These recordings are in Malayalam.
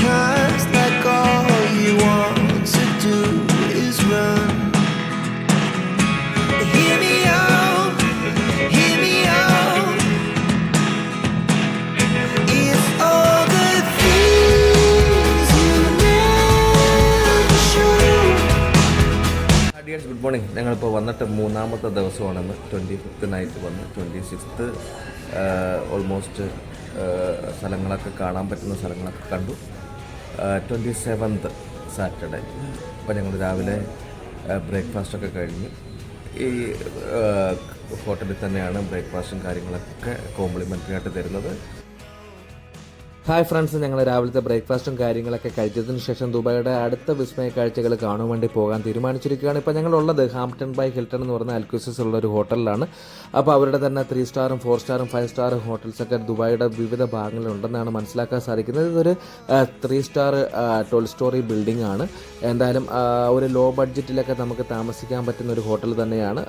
times like all you want to do is run. Hear me out, hear me out. It's all the things you never show. Dears good morning. ഞങ്ങളിപ്പോൾ വന്നിട്ട് മൂന്നാമത്തെ ദിവസമാണെന്ന്. 25th നൈറ്റ് വന്ന് 26th ഓൾമോസ്റ്റ് സ്ഥലങ്ങളൊക്കെ കാണാൻ പറ്റുന്ന സ്ഥലങ്ങളൊക്കെ കണ്ടു. 27th സാറ്റർഡേ അപ്പോൾ ഞങ്ങൾ രാവിലെ ബ്രേക്ക്ഫാസ്റ്റൊക്കെ കഴിഞ്ഞ് ഈ ഹോട്ടലിൽ തന്നെയാണ് ബ്രേക്ക്ഫാസ്റ്റും കാര്യങ്ങളൊക്കെ കോംപ്ലിമെൻ്ററി ആയിട്ട് തരുന്നത്. ഹായ് ഫ്രണ്ട്സ്, ഞങ്ങൾ രാവിലത്തെ ബ്രേക്ക്ഫാസ്റ്റും കാര്യങ്ങളൊക്കെ കഴിച്ചതിന് ശേഷം ദുബായിയുടെ അടുത്ത വിസ്മയ കാഴ്ചകൾ കാണാൻ വേണ്ടി പോകാൻ തീരുമാനിച്ചിരിക്കുകയാണ്. ഇപ്പോൾ ഞങ്ങളുള്ളത് ഹാംപ്ടൺ ബൈ ഹിൽട്ടൺ എന്ന് പറഞ്ഞ അൽക്യൂസിസ് ഉള്ളൊരു ഹോട്ടലിലാണ്. അപ്പോൾ അവരുടെ തന്നെ 3 സ്റ്റാറും 4 സ്റ്റാറും 5 സ്റ്റാർ ഹോട്ടൽസൊക്കെ ദുബായിയുടെ വിവിധ ഭാഗങ്ങളിലുണ്ടെന്നാണ് മനസ്സിലാക്കാൻ സാധിക്കുന്നത്. ഇതൊരു 3 സ്റ്റാർ 12 സ്റ്റോറി ബിൽഡിംഗ് ആണ്. എന്തായാലും ഒരു ലോ ബഡ്ജറ്റിലൊക്കെ നമുക്ക് താമസിക്കാൻ പറ്റുന്ന ഒരു ഹോട്ടൽ തന്നെയാണ്.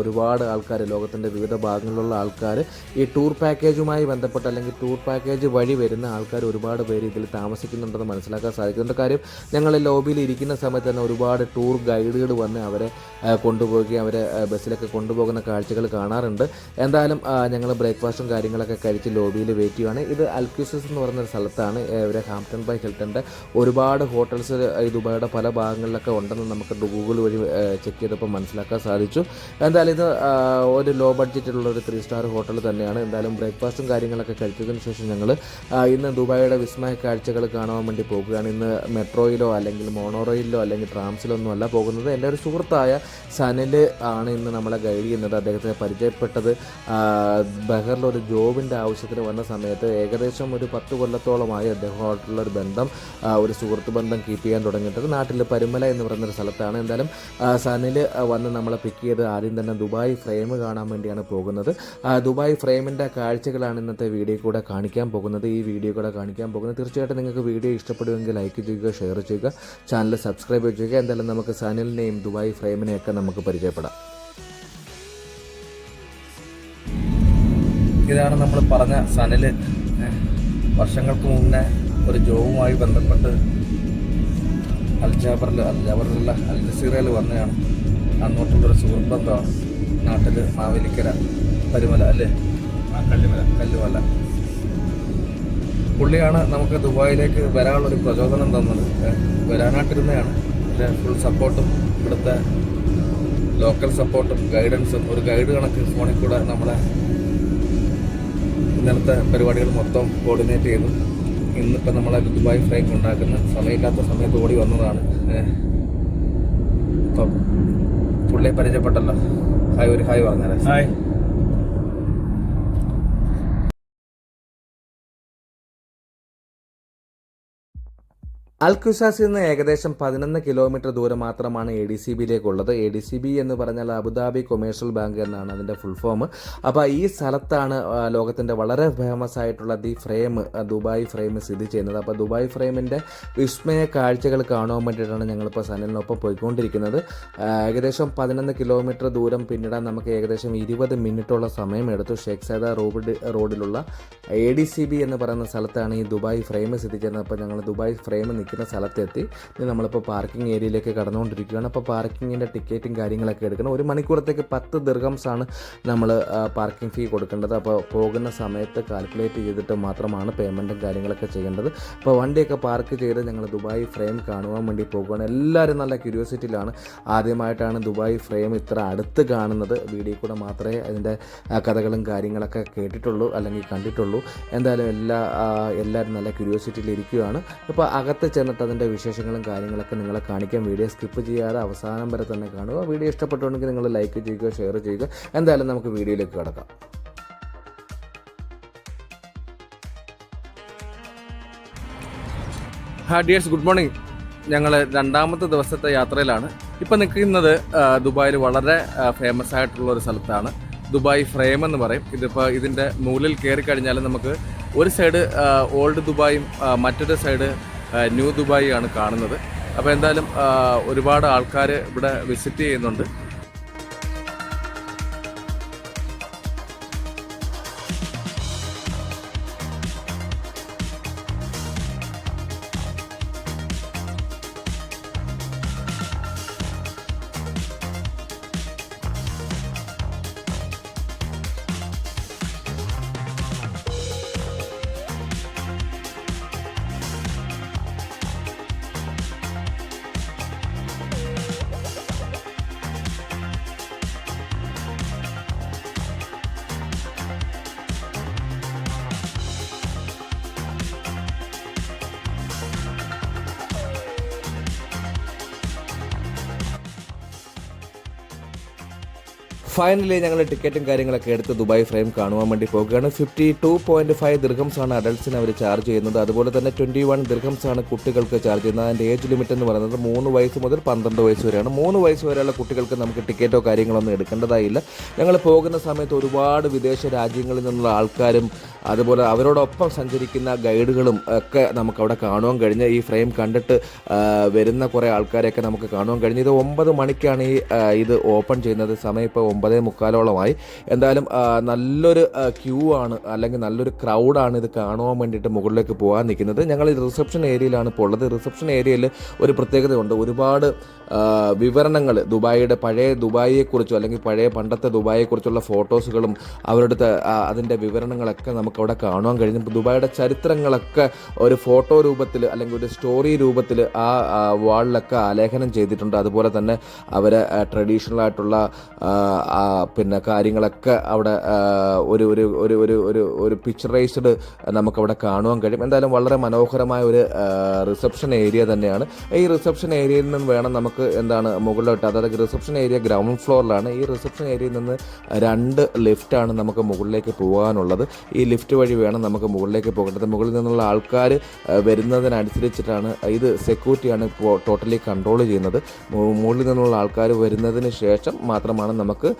ഒരുപാട് ആൾക്കാർ, ലോകത്തിൻ്റെ വിവിധ ഭാഗങ്ങളിലുള്ള ആൾക്കാർ ഈ ടൂർ പാക്കേജുമായി ബന്ധപ്പെട്ട് അല്ലെങ്കിൽ ടൂർ പാക്കേജ് വഴി വരുന്ന ആൾക്കാർ ഒരുപാട് പേര് ഇതിൽ താമസിക്കുന്നുണ്ടെന്ന് മനസ്സിലാക്കാൻ സാധിക്കുന്നുണ്ട്. കാര്യം ഞങ്ങൾ ലോബിയിൽ ഇരിക്കുന്ന സമയത്ത് തന്നെ ഒരുപാട് ടൂർ ഗൈഡുകൾ വന്ന് അവരെ കൊണ്ടുപോവുകയും അവരെ ബസ്സിലൊക്കെ കൊണ്ടുപോകുന്ന കാഴ്ചകൾ കാണാറുണ്ട്. എന്തായാലും ഞങ്ങൾ ബ്രേക്ക്ഫാസ്റ്റും കാര്യങ്ങളൊക്കെ കഴിച്ച് ലോബിയിൽ വെയിറ്റ് ചെയ്യുകയാണ്. ഇത് അൽക്യൂസിസ് എന്ന് പറയുന്ന സ്ഥലത്താണ്. ഇവരെ ഹാംപ്ടൺ ബൈ ഹിൽട്ടൻ്റെ ഒരുപാട് ഹോട്ടൽസ് ഈ ദുബായിയുടെ പല ഭാഗങ്ങളിലൊക്കെ ഉണ്ടെന്ന് നമുക്ക് ഗൂഗിൾ വഴി ചെക്ക് ചെയ്തപ്പോൾ മനസ്സിലാക്കാൻ സാധിച്ചു. എന്തായാലും ഇത് ഒരു ലോ ബഡ്ജറ്റിലുള്ള ഒരു 3 സ്റ്റാർ ഹോട്ടൽ തന്നെയാണ്. എന്തായാലും ബ്രേക്ക്ഫാസ്റ്റും കാര്യങ്ങളൊക്കെ കഴിച്ചതിന് ശേഷം ഞങ്ങൾ ഇന്ന് ദുബായിയുടെ വിസ്മയ കാഴ്ചകൾ കാണാൻ വേണ്ടി പോകുകയാണ്. ഇന്ന് മെട്രോയിലോ അല്ലെങ്കിൽ മോണോറോയിലോ അല്ലെങ്കിൽ ട്രാംസിലോ ഒന്നും അല്ല പോകുന്നത്. എൻ്റെ ഒരു സുഹൃത്തായ സനിൽ ആണ് ഇന്ന് നമ്മളെ ഗൈഡ് ചെയ്യുന്നത്. അദ്ദേഹത്തെ പരിചയപ്പെട്ടത് ബഹറിലൊരു ജോബിൻ്റെ ആവശ്യത്തിന് വന്ന സമയത്ത് ഏകദേശം ഒരു 10 കൊല്ലത്തോളമായി അദ്ദേഹമായിട്ടുള്ളൊരു ബന്ധം, ഒരു സുഹൃത്ത് ബന്ധം കീപ്പ് ചെയ്യാൻ തുടങ്ങിയിട്ട് നാട്ടിൽ പരുമല എന്ന് പറയുന്നൊരു സ്ഥലത്താണ്. എന്തായാലും സനിൽ വന്ന് നമ്മളെ പിക്ക് ചെയ്ത് ആദ്യം തന്നെ ദുബായ് ഫ്രെയിം കാണാൻ വേണ്ടിയാണ് പോകുന്നത്. ദുബായ് ഫ്രെയിമിൻ്റെ കാഴ്ചകളാണ് ഇന്നത്തെ വീഡിയോ കൂടെ കാണിക്കാൻ പോകുന്നത്. ഈ വീഡിയോ കൂടെ കാണിക്കാൻ പോകുന്നത്. തീർച്ചയായിട്ടും നിങ്ങൾക്ക് വീഡിയോ ഇഷ്ടപ്പെടുമെങ്കിൽ ലൈക്ക് ചെയ്യുക, ഷെയർ ചെയ്യുക, ചാനൽ സബ്സ്ക്രൈബ് ചെയ്യുക. എന്തായാലും നമുക്ക് സനിലിനെയും ദുബായ് ഫ്രെയിമിനെയൊക്കെ നമുക്ക് പരിചയപ്പെടാം. ഇതാണ് നമ്മൾ പറഞ്ഞ സനിൽ. വർഷങ്ങൾക്ക് മുന്നേ ഒരു ജോബുമായി ബന്ധപ്പെട്ട് അൽജാബറിലുള്ള അൽ ജസീറയിൽ വന്നതാണ്. അങ്ങോട്ടുള്ളൊരു സുഹൃത്ത് ബന്ധമാണ്. നാട്ടിൽ മാവേലിക്കര പരുമല അല്ലേ, കല്ലുമല. പുള്ളിയാണ് നമുക്ക് ദുബായിലേക്ക് വരാനുള്ളൊരു പ്രചോദനം തന്നത്. വരാനായിട്ടിരുന്നതാണ്. പക്ഷേ ഫുൾ സപ്പോർട്ടും ഇവിടുത്തെ ലോക്കൽ സപ്പോർട്ടും ഗൈഡൻസും ഒരു ഗൈഡ് കണക്ക് ഫോണിൽ കൂടെ നമ്മളെ ഇന്നലത്തെ പരിപാടികൾ മൊത്തം കോർഡിനേറ്റ് ചെയ്തു. ഇന്നിപ്പോൾ നമ്മളെ ദുബായ് ഫ്രെയിം ഉണ്ടാക്കുന്ന സമയമില്ലാത്ത സമയത്ത് ഓടി വന്നതാണ്. ഇപ്പം പുള്ളിയെ പരിചയപ്പെട്ടല്ലോ. ഒരു ഹായ് പറഞ്ഞാലേ. ഹായ്. അൽക്യുസാസിൽ നിന്ന് ഏകദേശം 11 കിലോമീറ്റർ ദൂരം മാത്രമാണ് ADCBയിലേക്കുള്ളത്. ADCB എന്ന് പറഞ്ഞാൽ അബുദാബി കൊമേഴ്ഷ്യൽ ബാങ്ക് എന്നാണ് അതിൻ്റെ ഫുൾ ഫോം. അപ്പോൾ ഈ സ്ഥലത്താണ് ലോകത്തിൻ്റെ വളരെ ഫേമസ് ആയിട്ടുള്ള ദി ഫ്രെയിം, ദുബായ് ഫ്രെയിം സ്ഥിതി ചെയ്യുന്നത്. അപ്പോൾ ദുബായ് ഫ്രെയിമിൻ്റെ വിസ്മയ കാഴ്ചകൾ കാണുവാൻ വേണ്ടിയിട്ടാണ് ഞങ്ങളിപ്പോൾ സനിലിനൊപ്പം പോയിക്കൊണ്ടിരിക്കുന്നത്. ഏകദേശം 11 കിലോമീറ്റർ ദൂരം പിന്നിടാൻ നമുക്ക് ഏകദേശം 20 മിനിറ്റോളം സമയം എടുത്തു. ഷേഖ് സൈദ റോഡിലുള്ള ADCB എന്ന് പറയുന്ന സ്ഥലത്താണ് ഈ ദുബായ് ഫ്രെയിം സ്ഥിതി ചെയ്യുന്നത്. അപ്പോൾ ഞങ്ങൾ ദുബായ് ഫ്രെയിം നിൽക്കുന്ന സ്ഥലത്തെത്തി. നമ്മളിപ്പോൾ പാർക്കിംഗ് ഏരിയയിലേക്ക് കടന്നുകൊണ്ടിരിക്കുകയാണ്. അപ്പോൾ പാർക്കിങ്ങിൻ്റെ ടിക്കറ്റും കാര്യങ്ങളൊക്കെ എടുക്കണം. 1 മണിക്കൂറത്തേക്ക് 10 ദിർഹംസാണ് നമ്മൾ പാർക്കിംഗ് ഫീ കൊടുക്കേണ്ടത്. അപ്പോൾ പോകുന്ന സമയത്ത് കാൽക്കുലേറ്റ് ചെയ്തിട്ട് മാത്രമാണ് പേയ്മെൻറ്റും കാര്യങ്ങളൊക്കെ ചെയ്യേണ്ടത്. അപ്പോൾ വണ്ടിയൊക്കെ പാർക്ക് ചെയ്ത് ഞങ്ങൾ ദുബായ് ഫ്രെയിം കാണുവാൻ വേണ്ടി പോകുകയാണ്. എല്ലാവരും നല്ല ക്യൂരിയോസിറ്റിയിലാണ്. ആദ്യമായിട്ടാണ് ദുബായ് ഫ്രെയിം ഇത്ര അടുത്ത് കാണുന്നത്. വീഡിയോ കൂടെ മാത്രമേ അതിൻ്റെ കഥകളും കാര്യങ്ങളൊക്കെ കേട്ടിട്ടുള്ളൂ അല്ലെങ്കിൽ കണ്ടിട്ടുള്ളൂ. എന്തായാലും എല്ലാവരും നല്ല ക്യൂരിയോസിറ്റിയിലിരിക്കുകയാണ്. ഇപ്പോൾ അകത്ത് ചെന്നിട്ട് അതിൻ്റെ വിശേഷങ്ങളും കാര്യങ്ങളൊക്കെ നിങ്ങളെ കാണിക്കാൻ. വീഡിയോ സ്കിപ്പ് ചെയ്യാതെ അവസാനം വരെ തന്നെ കാണുക. വീഡിയോ ഇഷ്ടപ്പെട്ടുണ്ടെങ്കിൽ നിങ്ങൾ ലൈക്ക് ചെയ്യുക, ഷെയർ ചെയ്യുക. എന്തായാലും നമുക്ക് വീഡിയോയിലേക്ക് കിടക്കാം. Dears good morning. ഞങ്ങൾ 2ാമത്തെ ദിവസത്തെ യാത്രയിലാണ്. ഇപ്പോൾ നിൽക്കുന്നത് ദുബായിൽ വളരെ ഫേമസ് ആയിട്ടുള്ള ഒരു സ്ഥലത്താണ്. ദുബായ് ഫ്രെയിം എന്ന് പറയും. ഇതിൻ്റെ മുകളിൽ കയറി കഴിഞ്ഞാൽ നമുക്ക് ഒരു സൈഡ് ഓൾഡ് ദുബായും മറ്റൊരു സൈഡ് ന്യൂ ദുബായ് ആണ് കാണുന്നത്. അപ്പോൾ എന്തായാലും ഒരുപാട് ആൾക്കാർ ഇവിടെ വിസിറ്റ് ചെയ്യുന്നുണ്ട്. ഫൈനലി ഞങ്ങൾ ടിക്കറ്റും കാര്യങ്ങളൊക്കെ എടുത്ത് ദുബായ് ഫ്രെയിം കാണുവാൻ വേണ്ടി പോകുകയാണ്. 52.5 ദിർഹംസ് ആണ് അഡൽട്സിന് അവർ ചാർജ് ചെയ്യുന്നത്. അതുപോലെ തന്നെ 21 ദിർഹംസ് ആണ് കുട്ടികൾക്ക് ചാർജ് ചെയ്യുന്നത്. അതിൻ്റെ ഏജ് ലിമിറ്റ് എന്ന് പറയുന്നത് 3 വയസ്സ് മുതൽ 12 വയസ്സ് വരെയാണ്. 3 വയസ്സ് വരെയുള്ള കുട്ടികൾക്ക് നമുക്ക് ടിക്കറ്റോ കാര്യങ്ങളൊന്നും എടുക്കേണ്ടതായില്ല. ഞങ്ങൾ പോകുന്ന സമയത്ത് ഒരുപാട് വിദേശ രാജ്യങ്ങളിൽ നിന്നുള്ള ആൾക്കാരും അതുപോലെ അവരോടൊപ്പം സഞ്ചരിക്കുന്ന ഗൈഡുകളും ഒക്കെ നമുക്കവിടെ കാണുവാൻ കഴിഞ്ഞ് ഈ ഫ്രെയിം കണ്ടിട്ട് വരുന്ന കുറേ ആൾക്കാരെയൊക്കെ നമുക്ക് കാണുവാൻ കഴിഞ്ഞു. ഇത് 9 മണിക്കാണ് ഇത് ഓപ്പൺ ചെയ്യുന്നത്. സമയം ഇപ്പോൾ 9:45 എന്തായാലും നല്ലൊരു ക്യൂ ആണ്, അല്ലെങ്കിൽ നല്ലൊരു ക്രൗഡാണ് ഇത് കാണുവാൻ വേണ്ടിയിട്ട് മുകളിലേക്ക് പോകാൻ നിൽക്കുന്നത്. ഞങ്ങൾ റിസപ്ഷൻ ഏരിയയിലാണ് ഇപ്പോൾ ഉള്ളത്. റിസപ്ഷൻ ഏരിയയിൽ ഒരു പ്രത്യേകതയുണ്ട്. ഒരുപാട് വിവരണങ്ങൾ ദുബായിയുടെ പഴയ ദുബായിയെക്കുറിച്ചോ അല്ലെങ്കിൽ പഴയ പണ്ടത്തെ ദുബായിയെക്കുറിച്ചുള്ള ഫോട്ടോസുകളും അവരുടെ അതിൻ്റെ വിവരണങ്ങളൊക്കെ നമുക്കവിടെ കാണുവാൻ കഴിഞ്ഞു. ദുബായിയുടെ ചരിത്രങ്ങളൊക്കെ ഒരു ഫോട്ടോ രൂപത്തിൽ അല്ലെങ്കിൽ ഒരു സ്റ്റോറി രൂപത്തിൽ ആ വാളിലൊക്കെ ആലേഖനം ചെയ്തിട്ടുണ്ട്. അതുപോലെ തന്നെ അവർ ട്രഡീഷണൽ ആയിട്ടുള്ള പിന്നെ കാര്യങ്ങളൊക്കെ അവിടെ ഒരു ഒരു ഒരു ഒരു ഒരു ഒരു പിക്ചറൈസ്ഡ് നമുക്കവിടെ കാണുവാൻ കഴിയും. എന്തായാലും വളരെ മനോഹരമായ ഒരു റിസപ്ഷൻ ഏരിയ തന്നെയാണ്. ഈ റിസപ്ഷൻ ഏരിയയിൽ നിന്ന് വേണം നമുക്ക് എന്താണ് മുകളിലോട്ട്, അതായത് റിസപ്ഷൻ ഏരിയ ഗ്രൗണ്ട് ഫ്ലോറിലാണ്. ഈ റിസപ്ഷൻ ഏരിയയിൽ നിന്ന് 2 ലിഫ്റ്റാണ് നമുക്ക് മുകളിലേക്ക് പോകാനുള്ളത്. ഈ ലിഫ്റ്റ് വഴി വേണം നമുക്ക് മുകളിലേക്ക് പോകേണ്ടത്. മുകളിൽ നിന്നുള്ള ആൾക്കാർ വരുന്നതിനനുസരിച്ചിട്ടാണ് ഇത് സെക്യൂരിറ്റിയാണ് ടോട്ടലി കൺട്രോൾ ചെയ്യുന്നത്. മുകളിൽ നിന്നുള്ള ആൾക്കാർ വരുന്നതിന് ശേഷം മാത്രമാണ് നമുക്ക്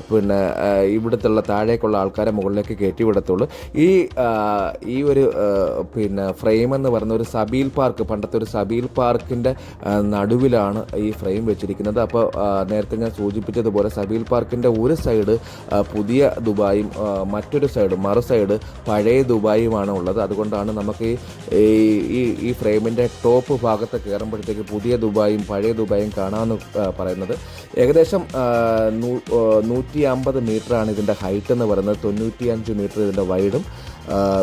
പിന്നെ ഇവിടുത്തുള്ള താഴേക്കുള്ള ആൾക്കാരെ മുകളിലേക്ക് കയറ്റി വിടത്തുള്ളൂ. ഈ ഒരു പിന്നെ ഫ്രെയിം എന്ന് പറയുന്ന ഒരു സബീൽ പാർക്ക്, പണ്ടത്തെ ഒരു സബീൽ പാർക്കിൻ്റെ നടുവിലാണ് ഈ ഫ്രെയിം വെച്ചിരിക്കുന്നത്. അപ്പോൾ നേരത്തെ ഞാൻ സൂചിപ്പിച്ചതുപോലെ സബീൽ പാർക്കിൻ്റെ ഒരു സൈഡ് പുതിയ ദുബായും മറ്റൊരു സൈഡ് മറു സൈഡ് പഴയ ദുബായുമാണ് ഉള്ളത്. അതുകൊണ്ടാണ് നമുക്ക് ഈ ഫ്രെയിമിൻ്റെ ടോപ്പ് ഭാഗത്ത് കയറുമ്പോഴത്തേക്ക് പുതിയ ദുബായും പഴയ ദുബായും കാണാമെന്ന് പറയുന്നത്. ഏകദേശം 150 മീറ്ററാണ് ഇതിൻ്റെ ഹൈറ്റ് എന്ന് പറയുന്നത്. 95 മീറ്റർ ഇതിൻ്റെ വൈഡും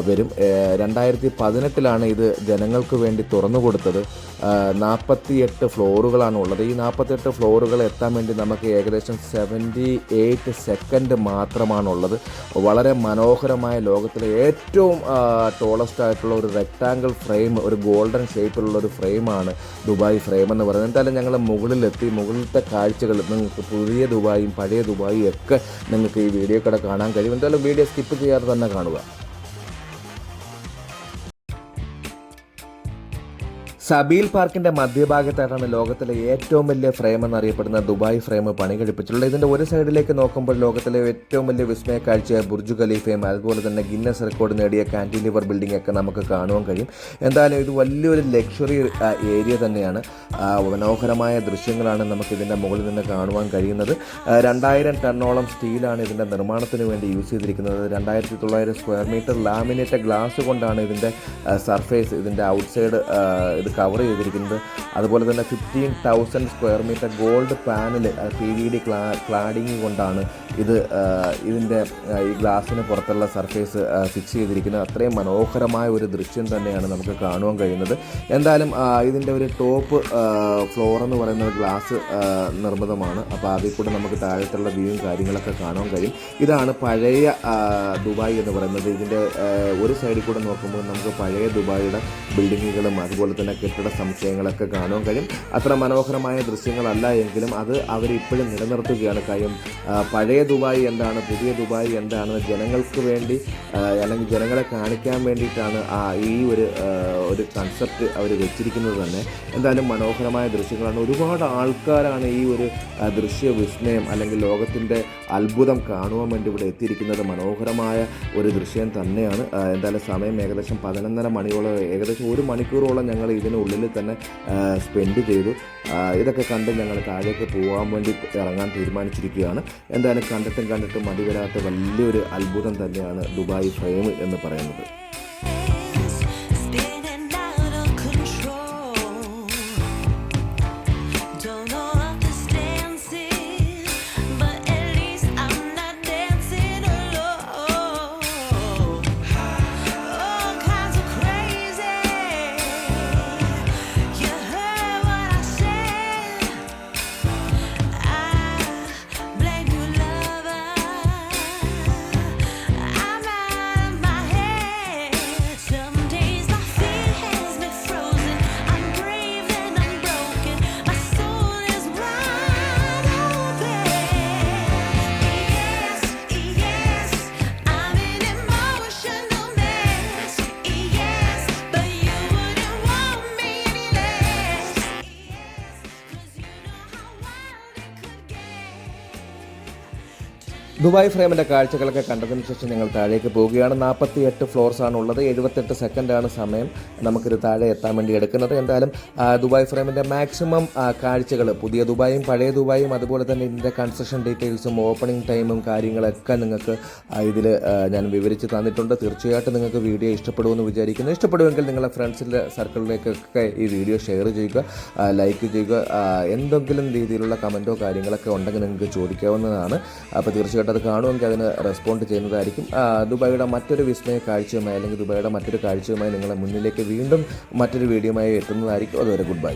വരും. 2018 ഇത് ജനങ്ങൾക്ക് വേണ്ടി തുറന്നു കൊടുത്തത്. 48 ഫ്ലോറുകളാണ് ഉള്ളത്. ഈ 48 ഫ്ലോറുകൾ എത്താൻ വേണ്ടി നമുക്ക് ഏകദേശം 78 സെക്കൻഡ് മാത്രമാണുള്ളത്. വളരെ മനോഹരമായ ലോകത്തിലെ ഏറ്റവും ടോളസ്റ്റ് ആയിട്ടുള്ള ഒരു റെക്ടാങ്കിൾ ഫ്രെയിം, ഒരു ഗോൾഡൻ ഷേപ്പിലുള്ള ഒരു ഫ്രെയിമാണ് ദുബായ് ഫ്രെയിം എന്ന് പറയുന്നത്. എന്തായാലും ഞങ്ങൾ മുകളിലെത്തി. മുകളിലത്തെ കാഴ്ചകൾ നിങ്ങൾക്ക് പുതിയ ദുബായും പഴയ ദുബായും ഒക്കെ നിങ്ങൾക്ക് ഈ വീഡിയോ കൂടെ കാണാൻ കഴിയും. എന്തായാലും വീഡിയോ സ്കിപ്പ് ചെയ്യാതെ തന്നെ കാണുക. സബീൽ പാർക്കിൻ്റെ മധ്യഭാഗത്തായിട്ടാണ് ലോകത്തിലെ ഏറ്റവും വലിയ ഫ്രെയിം എന്നറിയപ്പെടുന്ന ദുബായ് ഫ്രെയിം പണി കഴിപ്പിച്ചിട്ടുള്ളത്. ഇതിൻ്റെ ഒരു സൈഡിലേക്ക് നോക്കുമ്പോൾ ലോകത്തിലെ ഏറ്റവും വലിയ വിസ്മയ കാഴ്ചയായ ബുർജ് ഖലീഫയും അതുപോലെ തന്നെ ഗിന്നസ് റെക്കോർഡ് നേടിയ കാൻറ്റിലിവർ ബിൽഡിംഗ് ഒക്കെ നമുക്ക് കാണുവാൻ കഴിയും. എന്തായാലും ഇത് വലിയൊരു ലക്ഷറി ഏരിയ തന്നെയാണ്. മനോഹരമായ ദൃശ്യങ്ങളാണ് നമുക്ക് ഇതിൻ്റെ മുകളിൽ നിന്ന് കാണുവാൻ കഴിയുന്നത്. 2000 ടണ്ണോളം സ്റ്റീലാണ് ഇതിൻ്റെ നിർമ്മാണത്തിന് വേണ്ടി യൂസ് ചെയ്തിരിക്കുന്നത്. 2900 സ്ക്വയർ മീറ്റർ ലാമിനേറ്റഡ് ഗ്ലാസ് കൊണ്ടാണ് ഇതിൻ്റെ സർഫേസ്, ഇതിൻ്റെ ഔട്ട്സൈഡ് ഇത് കവർ ചെയ്തിരിക്കുന്നത്. അതുപോലെ തന്നെ 15,000 square metre gold panel PVD cladding കൊണ്ടാണ് ഇതിൻ്റെ ഈ ഗ്ലാസ്സിന് പുറത്തുള്ള സർഫേസ് ഫിക്സ് ചെയ്തിരിക്കുന്നത്. അത്രയും മനോഹരമായ ഒരു ദൃശ്യം തന്നെയാണ് നമുക്ക് കാണുവാൻ കഴിയുന്നത്. എന്തായാലും ഇതിൻ്റെ ഒരു ടോപ്പ് ഫ്ലോർ എന്ന് പറയുന്നത് ഗ്ലാസ് നിർമ്മിതമാണ്. അപ്പോൾ അതിൽ കൂടെ നമുക്ക് താഴത്തുള്ള വ്യൂവും കാര്യങ്ങളൊക്കെ കാണാൻ കഴിയും. ഇതാണ് പഴയ ദുബായ് എന്ന് പറയുന്നത്. ഇതിൻ്റെ ഒരു സൈഡിൽ കൂടെ നോക്കുമ്പോൾ നമുക്ക് പഴയ ദുബായിയുടെ ബിൽഡിങ്ങുകളും അതുപോലെ തന്നെ കെട്ടിട സമുച്ചയങ്ങളൊക്കെ കാണാൻ കഴിയും. അത്ര മനോഹരമായ ദൃശ്യങ്ങളല്ല എങ്കിലും അത് അവരിപ്പോഴും നിലനിർത്തുകയാണ്. കാര്യം പഴയ ദുബായ് എന്താണ്, പുതിയ ദുബായ് എന്താണെന്ന് ജനങ്ങൾക്ക് വേണ്ടി അല്ലെങ്കിൽ ജനങ്ങളെ കാണിക്കാൻ വേണ്ടിയിട്ടാണ് ഈ ഒരു കൺസെപ്റ്റ് അവർ വെച്ചിരിക്കുന്നത് തന്നെ. എന്തായാലും മനോഹരമായ ദൃശ്യങ്ങളാണ്. ഒരുപാട് ആൾക്കാരാണ് ഈ ഒരു ദൃശ്യ വിസ്മയം അല്ലെങ്കിൽ ലോകത്തിൻ്റെ അത്ഭുതം കാണുവാൻ വേണ്ടി ഇവിടെ എത്തിയിരിക്കുന്നത്. മനോഹരമായ ഒരു ദൃശ്യം തന്നെയാണ്. എന്തായാലും സമയം ഏകദേശം 11:30 മണിയോളം, ഏകദേശം 1 മണിക്കൂറോളം ഞങ്ങൾ ഇതിനുള്ളിൽ തന്നെ സ്പെൻഡ് ചെയ്തു. ഇതൊക്കെ കണ്ട് ഞങ്ങൾ താഴേക്ക് പോകാൻ വേണ്ടി ഇറങ്ങാൻ തീരുമാനിച്ചിരിക്കുകയാണ്. എന്തായാലും കണ്ടിട്ടും മതിവരാത്ത വലിയൊരു അത്ഭുതം തന്നെയാണ് ദുബായ് ഫ്രെയിം എന്ന് പറയുന്നത്. ദുബായ് ഫ്രെയിമിൻ്റെ കാഴ്ചകളൊക്കെ കണ്ടതിന് ശേഷം ഞങ്ങൾ താഴേക്ക് പോവുകയാണ്. 48 ഫ്ലോർസാണ് ഉള്ളത്. 78 സെക്കൻഡാണ് സമയം നമുക്കിത് താഴെ എത്താൻ വേണ്ടി എടുക്കുന്നത്. എന്തായാലും ദുബായ് ഫ്രെയിമിൻ്റെ മാക്സിമം കാഴ്ചകൾ, പുതിയ ദുബായും പഴയ ദുബായും അതുപോലെ തന്നെ ഇതിൻ്റെ കൺസ്ട്രക്ഷൻ ഡീറ്റെയിൽസും ഓപ്പണിംഗ് ടൈമും കാര്യങ്ങളൊക്കെ നിങ്ങൾക്ക് ഇതിൽ ഞാൻ വിവരിച്ച് തന്നിട്ടുണ്ട്. തീർച്ചയായിട്ടും നിങ്ങൾക്ക് വീഡിയോ ഇഷ്ടപ്പെടുമെന്ന് വിചാരിക്കുന്നു. ഇഷ്ടപ്പെടുമെങ്കിൽ നിങ്ങളുടെ ഫ്രണ്ട്സിൻ്റെ സർക്കിളിലേക്കൊക്കെ ഈ വീഡിയോ ഷെയർ ചെയ്യുക, ലൈക്ക് ചെയ്യുക. എന്തെങ്കിലും രീതിയിലുള്ള കമൻറ്റോ കാര്യങ്ങളൊക്കെ ഉണ്ടെങ്കിൽ നിങ്ങൾക്ക് ചോദിക്കാവുന്നതാണ്. അപ്പോൾ തീർച്ചയായിട്ടും അത് കാണുമെങ്കിൽ അതിന് റെസ്പോണ്ട് ചെയ്യുന്നതായിരിക്കും. ദുബായിയുടെ മറ്റൊരു വിസ്മയ കാഴ്ചയുമായി അല്ലെങ്കിൽ ദുബായിയുടെ മറ്റൊരു കാഴ്ചയുമായി നിങ്ങളുടെ മുന്നിലേക്ക് വീണ്ടും മറ്റൊരു വീഡിയോയുമായി എത്തുന്നതായിരിക്കും. അതുവരെ ഗുഡ് ബൈ.